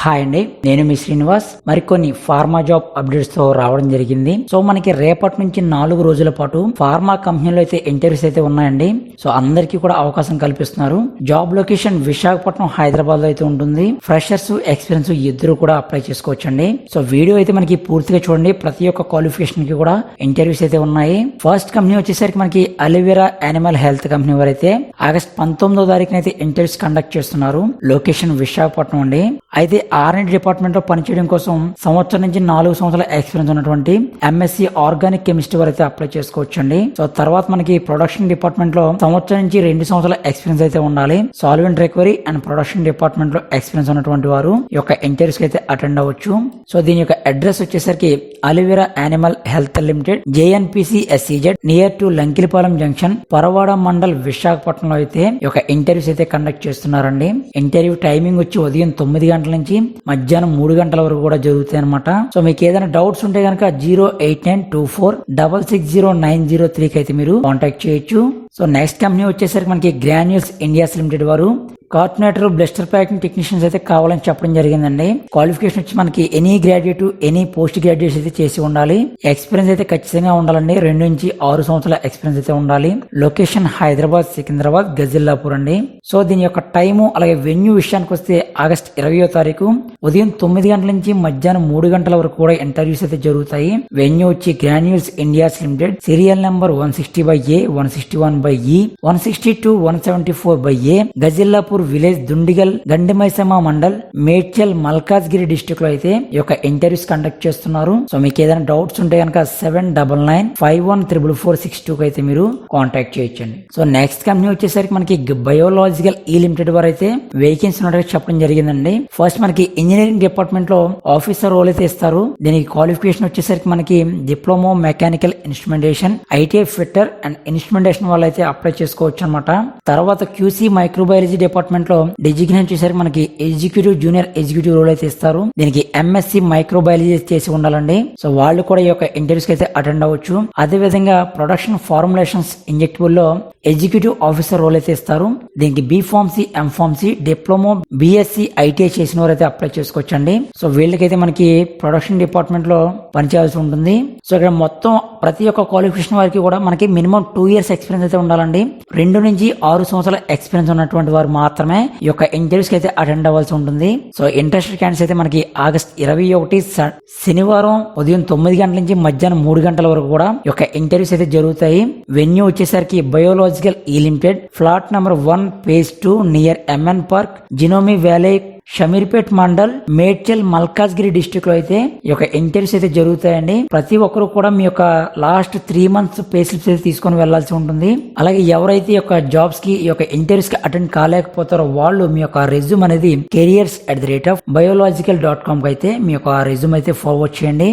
Hi అండి, నేను మీ శ్రీనివాస్. మరికొన్ని ఫార్మా జాబ్ అప్డేట్స్ తో రావడం జరిగింది. సో మనకి రేపటి నుంచి 4 రోజుల పాటు ఫార్మా కంపెనీలో అయితే ఇంటర్వ్యూస్ అయితే ఉన్నాయండి. సో అందరికీ కూడా అవకాశం కల్పిస్తున్నారు. జాబ్ లొకేషన్ విశాఖపట్నం, హైదరాబాద్ లో అయితే ఉంటుంది. ఫ్రెషర్స్, ఎక్స్పీరియన్స్ ఇద్దరు కూడా అప్లై చేసుకోవచ్చండి. సో వీడియో అయితే మనకి పూర్తిగా చూడండి. ప్రతి ఒక్క క్వాలిఫికేషన్ కి కూడా ఇంటర్వ్యూస్ అయితే ఉన్నాయి. ఫస్ట్ కంపెనీ వచ్చేసరికి మనకి అలోవెరా యానిమల్ హెల్త్ కంపెనీ వారు అయితే ఆగస్ట్ 19వ తారీఖున అయితే ఇంటర్వ్యూస్ కండక్ట్ చేస్తున్నారు. లొకేషన్ విశాఖపట్నం అండి. అయితే R&D డిపార్ట్మెంట్ లో పనిచేయడం కోసం సంవత్సరం నుంచి 4 సంవత్సరాల ఎక్స్పీరియన్స్ ఉన్నటువంటి MSc ఆర్గానిక్ కెమిస్ట్రీ వారు అయితే అప్లై చేసుకోవచ్చండి. సో తర్వాత మనకి ప్రొడక్షన్ డిపార్ట్మెంట్ లో సంవత్సరం నుంచి 2 సంవత్సరాల ఎక్స్పీరియన్స్ అయితే ఉండాలి. Solvent recovery and production department లో ఎక్స్పీరియన్స్ ఉన్నటువంటి వారు ఈ యొక్క ఇంటర్వ్యూస్ అయితే అటెండ్ అవ్వచ్చు. సో దీని యొక్క అడ్రస్ వచ్చేసరికి aloe vera animal health limited, JNPC SEZ, near to Lankilipalem junction, Paravada mandal, విశాఖపట్నంలో అయితే ఈ యొక్క ఇంటర్వ్యూస్ అయితే కండక్ట్ చేస్తున్నారండి. ఇంటర్వ్యూ టైమింగ్ వచ్చి ఉదయం 9 గంటల నుంచి మధ్యాహ్నం 3 గంటల వరకు కూడా జరుగుతాయి అనమాట. సో మీకు ఏదైనా డౌట్స్ ఉంటే కనుక 08924660903 కి అయితే మీరు కాంటాక్ట్ చేయొచ్చు. సో నెక్స్ట్ కంపెనీ వచ్చేసరికి మనకి గ్రాన్యూల్స్ ఇండియాస్ లిమిటెడ్ వారు కార్డినేటర్ బ్లెస్టర్ ప్యాకింగ్ టెక్నీషియన్స్ అయితే కావాలని చెప్పడం జరిగిందండి. క్వాలిఫికేషన్ వచ్చి మనకి any graduate, any post graduate అయితే చేసి ఉండాలి. ఎక్స్పీరియన్స్ అయితే ఖచ్చితంగా ఉండాలండి. 2 నుంచి 6 సంవత్సరాల ఎక్స్పీరియన్స్ అయితే ఉండాలి. లొకేషన్ హైదరాబాద్, సికింద్రాబాద్, గజిల్లాపూర్ అండి. సో దీని యొక్క టైము అలాగే వెన్యూ విషయానికి వస్తే ఆగస్ట్ 20వ తారీఖు ఉదయం 9 గంటల నుంచి మధ్యాహ్నం 3 గంటల వరకు కూడా ఇంటర్వ్యూస్ అయితే జరుగుతాయి. వెన్యూ వచ్చి granules India's limited, serial number 160/A, 161/E, 162-174/A, Gagillapur village, Dundigal, Gandimaisamma mandal, Medchal, Malkajgiri district లో అయితే ఈ యొక్క ఇంటర్వ్యూస్ కండక్ట్ చేస్తున్నారు. సో మీకు ఏదైనా డౌట్స్ ఉంటే కనుక 7995144462 కి అయితే మీరు కాంటాక్ట్ చేయొచ్చండి. సో నెక్స్ట్ కంపెనీ వచ్చేసరికి మనకి బయోలాజికల్ లిమిటెడ్ వారు అయితే వేకెన్సీ ఉన్నట్టుగా చెప్పడం జరిగిందండి. ఫస్ట్ మనకి ఇంజనీరింగ్ డిపార్ట్మెంట్ లో ఆఫీసర్ రోల్ అయితే ఇస్తారు. దీనికి క్వాలిఫికేషన్ వచ్చేసరికి మనకి diploma mechanical instrumentation, ITI fitter and instrumentation వాళ్ళు అయితే అప్లై చేసుకోవచ్చు అనమాట. తర్వాత QC మైక్రోబయాలజీ డిపార్ట్మెంట్ లో డిజిగ్నేషన్ చేసరికి మనకి ఎగ్జిక్యూటివ్, జూనియర్ ఎగ్జిక్యూటివ్ రోల్ అయితే ఇస్తారు. దీనికి MSc మైక్రోబయాలజీ చేసి ఉండాలండి. సో వాళ్ళు కూడా ఈ యొక్క ఇంటర్వ్యూస్ అయితే అటెండ్ అవ్వచ్చు. అదే విధంగా ప్రొడక్షన్ ఫార్ములేషన్స్ ఇంజెక్టబుల్ లో ఎగ్జిక్యూటివ్ ఆఫీసర్ రోల్ అయితే ఇస్తారు. దీనికి B.Pharmacy, M.Pharmacy, diploma, BSc, ITI చేసిన వారు అయితే అప్లై చేసుకోవచ్చండి. సో వీళ్ళకైతే మనకి ప్రొడక్షన్ డిపార్ట్మెంట్ లో పనిచేయాల్సి ఉంటుంది. సో ఇక్కడ మొత్తం ప్రతి ఒక్క క్వాలిఫికేషన్ వారికి కూడా మనకి మినిమం 2 years ఎక్స్పీరియన్స్ అయితే ఉండాలండి. 2 నుంచి 6 సంవత్సరాల ఎక్స్పీరియన్స్ ఉన్నటువంటి వారు మాత్రమే ఈ యొక్క ఇంటర్వ్యూస్ కి అయితే అటెండ్ అవ్వాల్సి ఉంటుంది. సో ఇంట్రెస్టెడ్ క్యాండిడేట్స్ అయితే మనకి ఆగస్ట్ 21 శనివారం ఉదయం 9 గంటల నుంచి మధ్యాహ్నం 3 గంటల వరకు కూడా ఈ యొక్క ఇంటర్వ్యూస్ అయితే జరుగుతాయి. వెన్యూ వచ్చేసరికి biological limited, flat number 1, phase 2, near MN park, genome valley, Shamirpet mandal, Medchal, Malkajgiri district లో అయితే ఈ యొక్క ఇంటర్వ్యూస్ అయితే జరుగుతాయండి. ప్రతి ఒక్కరు కూడా మీ యొక్క లాస్ట్ 3 months పే స్లిప్స్ అయితే తీసుకొని వెళ్లాల్సి ఉంటుంది. అలాగే ఎవరైతే ఈ యొక్క జాబ్స్ కి, ఈ యొక్క ఇంటర్వ్యూస్ కి అటెండ్ కాలేకపోతారో వాళ్ళు మీ యొక్క రెజ్యూమ్ అనేది careers@biological.com కి అయితే మీ యొక్క రెజ్యూమ్ అయితే ఫార్వర్డ్ చేయండి.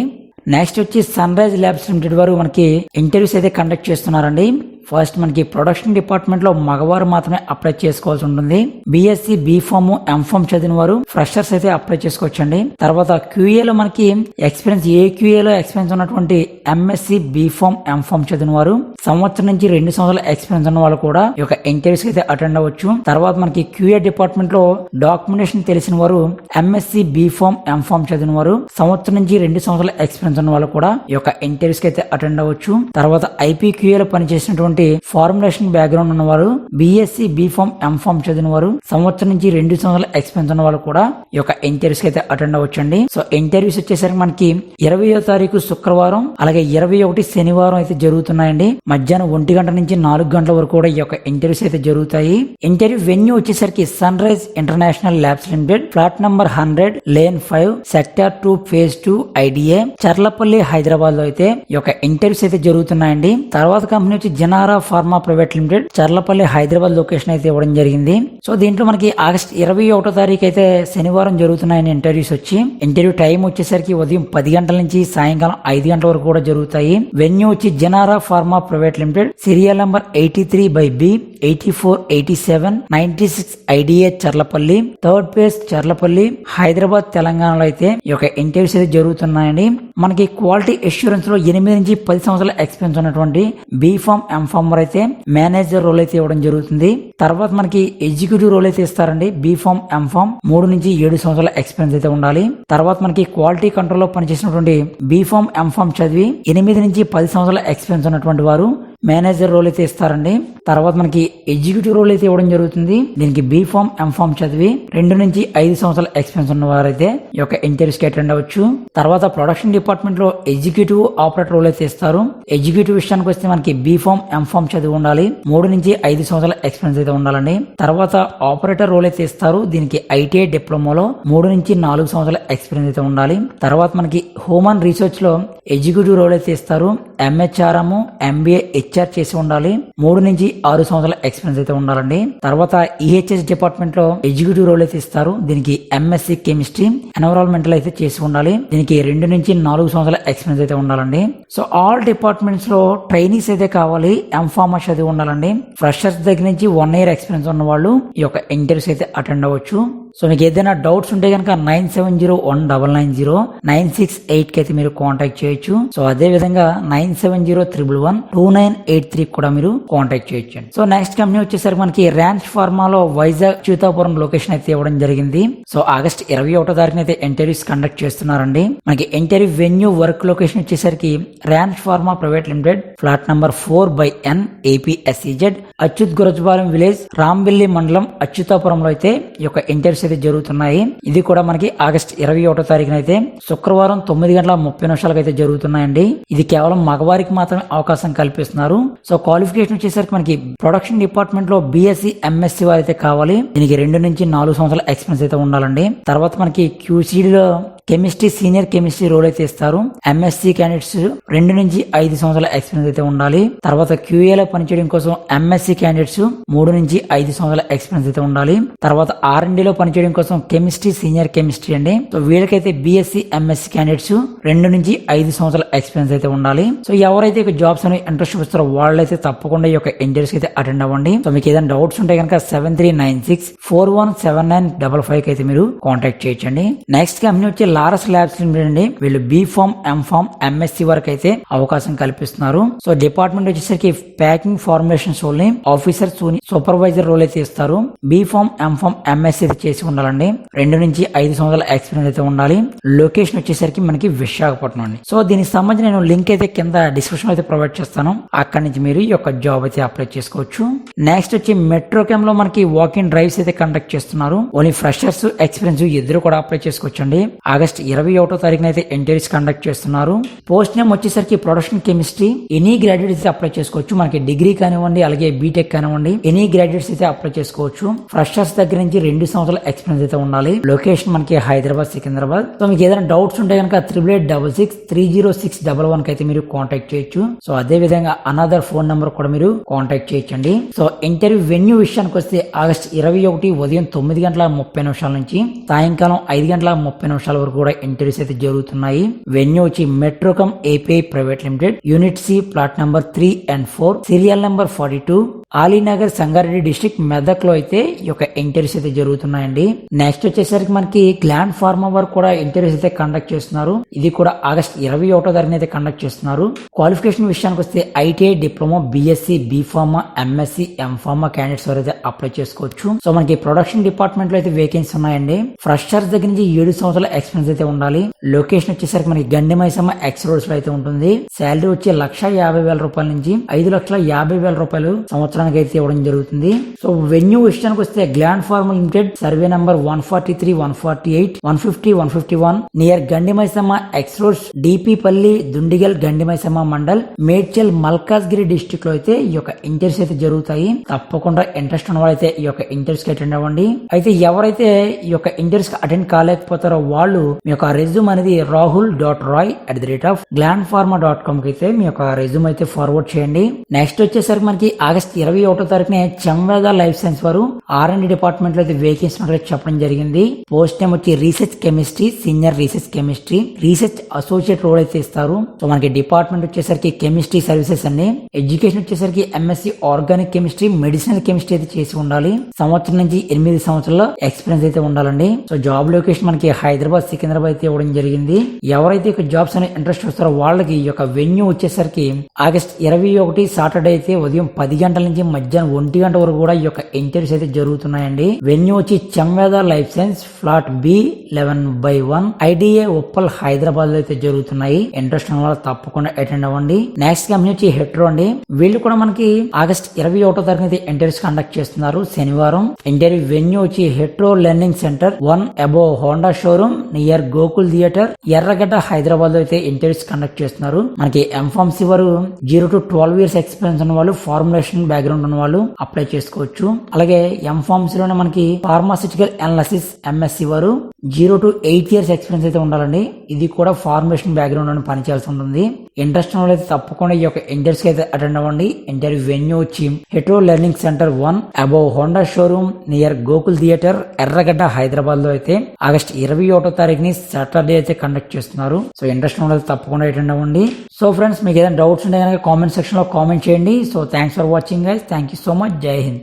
నెక్స్ట్ వచ్చి సన్ రైజ్ ల్యాబ్స్ లిమిటెడ్ వారు మనకి ఇంటర్వ్యూస్ అయితే కండక్ట్ చేస్తున్నారండి. ఫస్ట్ మనకి ప్రొడక్షన్ డిపార్ట్మెంట్ లో మగవారు మాత్రమే అప్లై చేసుకోవాల్సి ఉంటుంది. BSc, B.Pharm, M.Pharm చదివిన వారు ఫ్రెషర్స్ అయితే అప్లై చేసుకోవచ్చండి. తర్వాత QA లో మనకి ఎక్స్పీరియన్స్, QA లో ఎక్స్పీరియన్స్ ఉన్నటువంటి MSc, B.Pharm, M.Pharm చదివిన వారు సంవత్సరం నుంచి 2 సంవత్సరాల ఎక్స్పీరియన్స్ ఉన్న వాళ్ళు కూడా ఈ యొక్క ఇంటర్వ్యూస్ అయితే అటెండ్ అవ్వచ్చు. తర్వాత మనకి QA డిపార్ట్మెంట్ లో డాక్యుమెంటేషన్ తెలిసిన వారు MSc, B.Pharm, M.Pharm చదివిన వారు సంవత్సరం నుంచి 2 సంవత్సరాల ఎక్స్పీరియన్స్ ఉన్న వాళ్ళు కూడా ఈ యొక్క ఇంటర్వ్యూస్ అయితే అటెండ్ అవ్వచ్చు. తర్వాత IPQA లో పనిచేసినటువంటి ఫార్ములేషన్ బ్యాక్గ్రౌండ్ ఉన్నవారు BSc, B.Pharm, M.Pharm చదివిన వారు సంవత్సరం నుంచి 2 సంవత్సరాల ఎక్స్పీరియన్స్ ఉన్న వాళ్ళు కూడా ఈ యొక్క ఇంటర్వ్యూస్ అయితే అటెండ్ అవ్వచ్చండి. సో ఇంటర్వ్యూస్ వచ్చేసరికి మనకి 20వ తారీఖు శుక్రవారం అలాగే 21 శనివారం అయితే జరుగుతున్నాయండి. మధ్యాహ్నం 1 గంట నుంచి 4 గంటల వరకు కూడా ఈ యొక్క ఇంటర్వ్యూస్ అయితే జరుగుతాయి. ఇంటర్వ్యూ వెన్యూ వచ్చేసరికి sunrise international labs limited, flat number 100, lane 5, sector 2, phase 2, IDA, Cherlapalli, Hyderabad లో అయితే ఈ యొక్క ఇంటర్వ్యూస్ అయితే జరుగుతున్నాయండి. తర్వాత కంపెనీ వచ్చి Janara pharma private limited, Cherlapally, Hyderabad location అయితే ఇవ్వడం జరిగింది. సో దీంట్లో మనకి ఆగస్ట్ 21వ తారీఖు అయితే శనివారం జరుగుతున్నాయని ఇంటర్వ్యూస్ వచ్చి ఇంటర్వ్యూ టైం వచ్చేసరికి ఉదయం 10 గంటల నుంచి సాయంకాలం 5 గంటల వరకు కూడా జరుగుతాయి. వెన్యూ వచ్చి Janara pharma private limited, serial number 83/B, 84, 87, 96 IDA Cherlapally, 3rd phase Cherlapally, Hyderabad, తెలంగాణలో అయితే ఈ యొక్క ఇంటర్వ్యూస్ అయితే జరుగుతున్నాయండి. మనకి క్వాలిటీ అష్యూరెన్స్ లో 8 నుంచి 10 సంవత్సరాల ఎక్స్పీరియన్స్ ఉన్నటువంటి B.Pharm, M.Pharm ఫార్మర్ అయితే మేనేజర్ రోల్ అయితే ఇవ్వడం జరుగుతుంది. తర్వాత మనకి ఎగ్జిక్యూటివ్ రోల్ అయితే ఇస్తారండి. బీఫామ్ ఎంఫామ్ 3 నుంచి 7 సంవత్సరాల ఎక్స్పీరియన్స్ అయితే ఉండాలి. తర్వాత మనకి క్వాలిటీ కంట్రోల్ లో పనిచేసినటువంటి బీఫామ్ ఎంఫామ్ చదివి 8 నుంచి 10 సంవత్సరాల ఎక్స్పీరియన్స్ ఉన్నటువంటి వారు మేనేజర్ రోల్ అయితే ఇస్తారండి. తర్వాత మనకి ఎగ్జిక్యూటివ్ రోల్ అయితే ఇవ్వడం జరుగుతుంది. దీనికి బీఫామ్ ఎంఫామ్ చదివి 2 నుంచి 5 సంవత్సరాల ఎక్స్పీరియన్స్ ఉన్న వారైతే ఈ యొక్క ఇంటర్వ్యూస్ కి అటెండ్ అవ్వచ్చు. తర్వాత ప్రొడక్షన్ డిపార్ట్మెంట్ లో ఎగ్జిక్యూటివ్ ఆపరేటర్ రోల్ అయితే ఇస్తారు. ఎగ్జిక్యూటివ్ విషయానికి వస్తే మనకి బీఫామ్ ఎంఫామ్ చదివి ఉండాలి. 3 నుంచి 5 సంవత్సరాల ఎక్స్పీరియన్స్ అయితే ఉండాలండి. తర్వాత ఆపరేటర్ రోల్ అయితే ఇస్తారు. దీనికి ఐటీఐ డిప్లొమాలో 3 నుంచి 4 సంవత్సరాల ఎక్స్పీరియన్స్ అయితే ఉండాలి. తర్వాత మనకి హ్యూమన్ రీసెర్చ్ లో ఎగ్జిక్యూటివ్ రోల్ అయితే ఇస్తారు. ఎంహెచ్ఆర్ఎం ఎంబీఏ హెచ్ఆర్ చేసి ఉండాలి. 3 నుంచి 6 సంవత్సరాల ఎక్స్పీరియన్స్ అయితే ఉండాలండి. తర్వాత ఈహెచ్ఎస్ డిపార్ట్మెంట్ లో ఎగ్జిక్యూటివ్ రోల్ అయితే ఇస్తారు. దీనికి ఎంఎస్సి కెమిస్ట్రీ ఎన్విరాన్మెంటల్ అయితే చేసి ఉండాలి. దీనికి 2 నుంచి 4 సంవత్సరాల ఎక్స్పీరియన్స్ అయితే ఉండాలండి. సో ఆల్ డిపార్ట్మెంట్స్ లో ట్రైనీస్ అయితే కావాలి. ఎంఫార్మా చదివి ఉండాలండి. ఫ్రెషర్స్ దగ్గర నుంచి 1 year ఎక్స్పీరియన్స్ ఉన్న వాళ్ళు ఈ యొక్క ఇంటర్వ్యూస్ అయితే అటెండ్ అవ్వచ్చు. సో మీకు ఏదైనా డౌట్స్ ఉంటే కనుక 9701990968 కి అయితే మీరు కాంటాక్ట్ చేయొచ్చు. సో అదే విధంగా 9701112983 కూడా మీరు కాంటాక్ట్ చేయొచ్చు. సో నెక్స్ట్ కంపెనీ వచ్చేసరికి మనకి ర్యాన్స్ ఫార్మాలో వైజాగ్ అచ్యుతాపురం లొకేషన్ అయితే ఇవ్వడం జరిగింది. సో ఆగస్ట్ 21వ తారీఖున అయితే ఇంటర్వ్యూస్ కండక్ట్ చేస్తున్నారండి. మనకి ఇంటర్వ్యూ వెన్యూ వర్క్ లొకేషన్ వచ్చేసరికి Ryan's pharma private limited flat number 4/N APSEZ Achyut Gurajapalem village Rambilli మండలం అచ్యుతాపురంలో అయితే ఈ యొక్క ఇంటర్వ్యూస్ అయితే జరుగుతున్నాయి. ఇది కూడా మనకి ఆగస్ట్ 21వ తారీఖున అయితే శుక్రవారం 9:30 అయితే జరుగుతున్నాయండి. ఇది కేవలం మగవారికి మాత్రమే అవకాశం కల్పిస్తున్నారు. సో క్వాలిఫికేషన్ వచ్చేసరికి మనకి ప్రొడక్షన్ డిపార్ట్మెంట్ లో BSc MSc వారైతే కావాలి. దీనికి 2 నుంచి 4 సంవత్సరాల ఎక్స్పీరియన్స్ అయితే ఉండాలండి. తర్వాత మనకి QCD లో కెమిస్ట్రీ సీనియర్ కెమిస్ట్రీ రోల్ అయితే ఇస్తారు. MSc క్యాండిడేట్స్ 2 నుంచి 5 సంవత్సరాల ఎక్స్పీరియన్స్ అయితే ఉండాలి. తర్వాత QA లో పనిచేయడం కోసం MSc క్యాండిడేట్స్ 3 నుంచి 5 సంవత్సరాల ఎక్స్పీరియన్స్ అయితే ఉండాలి. తర్వాత R&D లో పనిచేయడం కోసం కెమిస్ట్రీ సీనియర్ కెమిస్ట్రీ అండి. సో వీళ్ళకైతే BSc MSc క్యాండిడేట్స్ 2 నుంచి 5 సంవత్సరాల ఎక్స్పీరియన్స్ అయితే ఉండాలి. సో ఎవరైతే జాబ్స్ అని ఇంట్రెస్ట్ చూపిస్తారో వాళ్ళైతే తప్పకుండా ఈ యొక్క ఇంటర్వ్యూస్ అయితే అటెండ్ అవ్వండి. సో మీకు ఏదైనా డౌట్స్ ఉంటే కనుక 7396417955 అయితే మీరు కాంటాక్ట్ చేయొచ్చండి. నెక్స్ట్ కంపెనీ వచ్చి లారస్ ల్యాబ్స్ లిమిటెడ్ అండి. వీళ్ళు బీఫామ్ ఎంఫామ్ MSc వరకు అయితే అవకాశం కల్పిస్తున్నారు. సో డిపార్ట్మెంట్ వచ్చేసరికి packing formulations role officer supervisor role అయితే ఇస్తారు. బీఫామ్ ఎంఫామ్ MSc అయితే చేసి ఉండాలండి. 2 నుంచి 5 సంవత్సరాల ఎక్స్పీరియన్స్ అయితే ఉండాలి. లొకేషన్ వచ్చేసరికి మనకి విశాఖపట్నం అండి. సో దీనికి సంబంధించి నేను లింక్ అయితే కింద డిస్క్రిప్షన్ అయితే ప్రొవైడ్ చేస్తాను. అక్కడి నుంచి మీరు ఈ యొక్క జాబ్ అయితే అప్లై చేసుకోవచ్చు. నెక్స్ట్ వచ్చి మెట్రోకెమ్ లో మనకి వాక్ ఇన్ డ్రైవ్స్ అయితే కండక్ట్ చేస్తున్నారు. ఓన్లీ ఫ్రెషర్స్ ఎక్స్పీరియన్స్ ఇద్దరు కూడా అప్లై చేసుకోవచ్చు అండి. ఆగస్ట్ 21వ తారీఖున అయితే ఇంటర్వ్యూస్ కండక్ట్ చేస్తున్నారు. పోస్ట్ నేమ్ వచ్చేసరికి ప్రొడక్షన్ కెమిస్ట్రీ ఎనీ గ్రాడ్యుయేట్స్ అయితే అప్లై చేసుకోవచ్చు. మనకి డిగ్రీ కానివ్వండి అలాగే బీటెక్ కానివ్వండి ఎనీ గ్రాడ్యుయేట్స్ అయితే అప్లై చేసుకోవచ్చు. ఫ్రెషర్స్ దగ్గర నుంచి 2 సంవత్సరాల ఎక్స్పీరియన్స్ అయితే ఉండాలి. లొకేషన్ మనకి హైదరాబాద్ సికింద్రాబాద్. సో మీకు ఏదైనా డౌట్స్ ఉంటే కనుక 8866630611 కి అయితే మీరు కాంటాక్ట్ చేయొచ్చు. సో అదే విధంగా అనదర్ ఫోన్ నెంబర్ కూడా మీరు కాంటాక్ట్ చేయొచ్చండి. సో ఇంటర్వ్యూ వెన్యూ విషయానికి వస్తే ఆగస్ట్ 21 ఉదయం 9:30 నుంచి సాయంకాలం 5:30 వరకు కూడా ఇంటర్వ్యూస్ అయితే జరుగుతున్నాయి. వెన్యూ వచ్చి Metrochem API private limited unit C plot number 3 and 4 serial number 42 Alinagar Sangareddy district Medak లో అయితే ఈ యొక్క ఇంటర్వ్యూస్ అయితే జరుగుతున్నాయండి. నెక్స్ట్ వచ్చేసరికి మనకి గ్లాండ్ ఫార్మా వరకు కూడా ఇంటర్వ్యూస్ అయితే కండక్ట్ చేస్తున్నారు. ఇది కూడా ఆగస్ట్ 21వ తారీఖున అయితే కండక్ట్ చేస్తున్నారు. క్వాలిఫికేషన్ విషయానికి వస్తే ITI diploma BSc B.Pharma MSc M.Pharma candidates అయితే అప్లై చేసుకోవచ్చు. సో మనకి ప్రొడక్షన్ డిపార్ట్మెంట్ లో అయితే వేకెన్సీ ఉన్నాయండి. ఫ్రెషర్స్ దగ్గర నుంచి 7 సంవత్సరాల ఎక్స్పీరియన్స్ అయితే ఉండాలి. లొకేషన్ వచ్చేసరికి మనకి గండిమైసమ్మ ఎక్స్ రోడ్స్ లో అయితే ఉంటుంది. శాలరీ వచ్చి 1,50,000 రూపాయల నుంచి 5,50,000 రూపాయలు సంవత్సరానికి అయితే ఇవ్వడం జరుగుతుంది. సో వెన్యూ విషయానికి వస్తే gland pharma limited survey number 143, 148, 150, 151 near Gandimaisamma X roads DP పల్లి దుండిగల్ గండిమైసమ్మ మండల్ మేడ్చల్ మల్కాజ్గిరి డిస్ట్రిక్ట్ లో అయితే ఈ యొక్క ఇంటర్వ్యూస్ అయితే జరుగుతాయి. తప్పకుండా ఇంట్రెస్ట్ ఉన్న వాళ్ళైతే ఈ యొక్క ఇంటర్వ్యూస్ కి అటెండ్ అవ్వండి. అయితే ఎవరైతే ఈ యొక్క ఇంటర్వ్యూస్ కి అటెండ్ కాలేకపోతారో వాళ్ళు మీ యొక్క రెజ్యూమ్ అనేది rahul.roy@glandpharma.com కి అయితే మీ యొక్క రెజ్యూమ్ అయితే ఫార్వర్డ్ చేయండి. నెక్స్ట్ వచ్చేసరికి మనకి ఆగస్ట్ 21వ తారీఖునే చంవేద లైఫ్ సైన్స్ వారు R&D డిపార్ట్మెంట్ లో అయితే వేకెన్సీ చెప్పడం జరిగింది. పోస్ట్ నేమ్ వచ్చి research chemistry, senior research chemistry, research associate role అయితే ఇస్తారు. సో మనకి డిపార్ట్మెంట్ వచ్చేసరికి కెమిస్ట్రీ సర్వీసెస్ అండి. ఎడ్యుకేషన్ వచ్చేసరికి MSc organic chemistry, medicinal chemistry అయితే చేసి ఉండాలి. సంవత్సరం నుంచి 8 సంవత్సరాల ఎక్స్పీరియన్స్ అయితే ఉండాలండి. సో జాబ్ లొకేషన్ మనకి హైదరాబాద్, సికింద్రాబాద్ అయితే ఇవ్వడం జరిగింది. ఎవరైతే ఈ జాబ్స్ అనే ఇంట్రెస్ట్ వస్తారో వాళ్ళకి ఈ యొక్క వెన్యూ వచ్చేసరికి ఆగస్ట్ 21 సాటర్డే అయితే ఉదయం 10 గంటల నుంచి మధ్యాహ్నం 1 గంట వరకు కూడా ఈ యొక్క ఇంటర్వ్యూస్ అయితే జరుగుతున్నాయండి. వెన్యూ వచ్చి చంవేద life science flat B11/1 IDA Uppal Hyderabad లో అయితే జరుగుతున్నాయి. ఇంట్రెస్ట్ ఉన్న వాళ్ళు తప్పకుండా అటెండ్ అవ్వండి. నెక్స్ట్ కంపెనీ వచ్చి హెట్రో అండి. వీళ్ళు కూడా మనకి ఆగస్ట్ 21వ తారీఖున అయితే ఇంటర్వ్యూస్ కండక్ట్ చేస్తున్నారు శనివారం. ఇంటర్వ్యూ వెన్యూ వచ్చి Hetero learning centre 1 above Honda showroom near Gokul theatre ఎర్రగడ్డ హైదరాబాద్ లో అయితే ఇంటర్వ్యూస్ కండక్ట్ చేస్తున్నారు. మనకి ఎంఫార్మసీ వారు 0 to 12 years ఎక్స్పీరియన్స్ ఉన్న వాళ్ళు, ఫార్ములేషన్ బ్యాక్గ్రౌండ్ ఉన్న వాళ్ళు అప్లై చేసుకోవచ్చు. అలాగే ఎంఫార్మసీ లోనే మనకి ఫార్మాసిటికల్ అనాలిసిస్ MSc వారు 0 to 8 years ఎక్స్పీరియన్స్ అయితే ఉండాలండి. ఇది కూడా ఫార్మేషన్ బ్యాక్గ్రౌండ్ అని పనిచేయాల్సి ఉంటుంది. ఇంట్రెస్ట్ ఉన్న అయితే తప్పకుండా ఈ యొక్క ఇంటర్వ్యూస్ అయితే అటెండ్ అవ్వండి. ఇంటర్వ్యూ వెన్యూ వచ్చి Hetero learning centre 1 above Honda showroom near Gokul theatre ఎర్రగడ్డ హైదరాబాద్ లో అయితే ఆగస్ట్ 21వ తారీఖుని సాటర్డే అయితే కండక్ట్ చేస్తున్నారు. సో ఇంట్రెస్ట్ ఉన్న తప్పకుండా అటెండ్ అవ్వండి. సో ఫ్రెండ్స్, మీకు ఏదైనా డౌట్స్ ఉంటే కనుక కామెంట్ సెక్షన్ లో కామెంట్ చేయండి. So thanks for watching guys. Thank you so much. జై హింద్.